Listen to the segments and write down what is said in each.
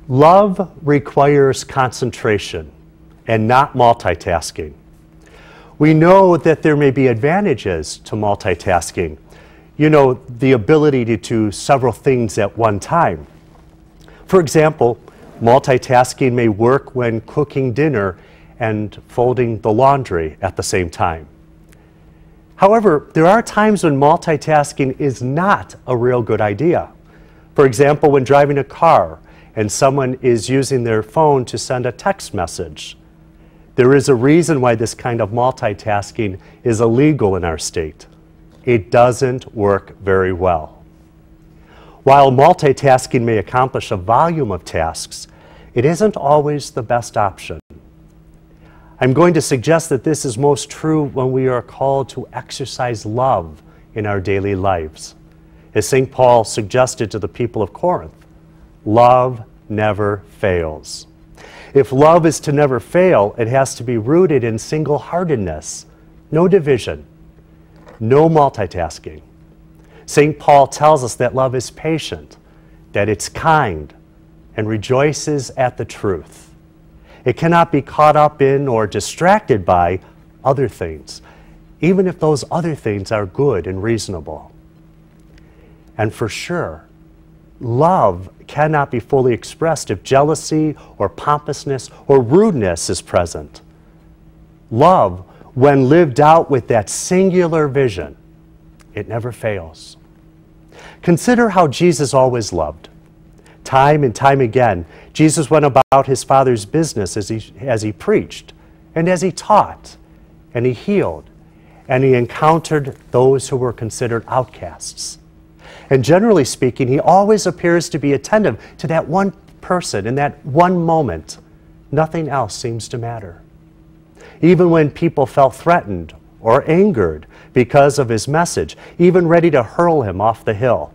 Love requires concentration and not multitasking. We know that there may be advantages to multitasking. You know, the ability to do several things at one time. For example, multitasking may work when cooking dinner and folding the laundry at the same time. However, there are times when multitasking is not a real good idea. For example, when driving a car and someone is using their phone to send a text message. There is a reason why this kind of multitasking is illegal in our state. It doesn't work very well. While multitasking may accomplish a volume of tasks, it isn't always the best option. I'm going to suggest that this is most true when we are called to exercise love in our daily lives. As St. Paul suggested to the people of Corinth, love never fails. If love is to never fail, it has to be rooted in single-heartedness, no division, no multitasking. St. Paul tells us that love is patient, that it's kind, and rejoices at the truth. It cannot be caught up in or distracted by other things, even if those other things are good and reasonable. And for sure, love cannot be fully expressed if jealousy or pompousness or rudeness is present. Love, when lived out with that singular vision, it never fails. Consider how Jesus always loved. Time and time again, Jesus went about his Father's business as he preached, and as he taught, and he healed, and he encountered those who were considered outcasts. And generally speaking, he always appears to be attentive to that one person in that one moment. Nothing else seems to matter. Even when people felt threatened or angered because of his message, even ready to hurl him off the hill,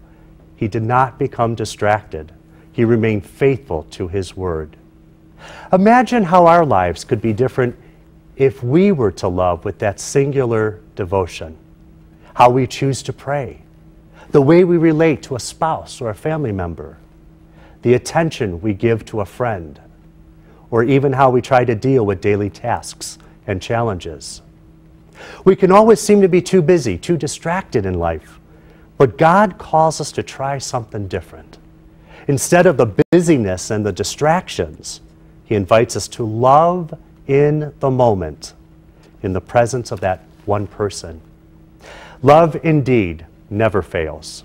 he did not become distracted. He remained faithful to his word. Imagine how our lives could be different if we were to love with that singular devotion, how we choose to pray, the way we relate to a spouse or a family member, the attention we give to a friend, or even how we try to deal with daily tasks and challenges. We can always seem to be too busy, too distracted in life, but God calls us to try something different. Instead of the busyness and the distractions, he invites us to love in the moment, in the presence of that one person. Love indeed never fails.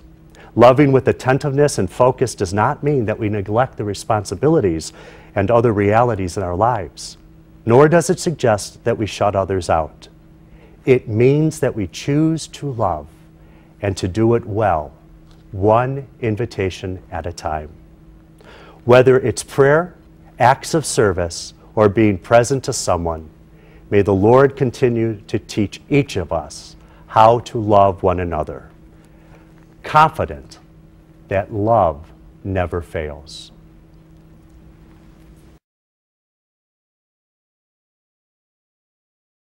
Loving with attentiveness and focus does not mean that we neglect the responsibilities and other realities in our lives, nor does it suggest that we shut others out. It means that we choose to love and to do it well, one invitation at a time. Whether it's prayer, acts of service, or being present to someone, may the Lord continue to teach each of us how to love one another, confident that love never fails.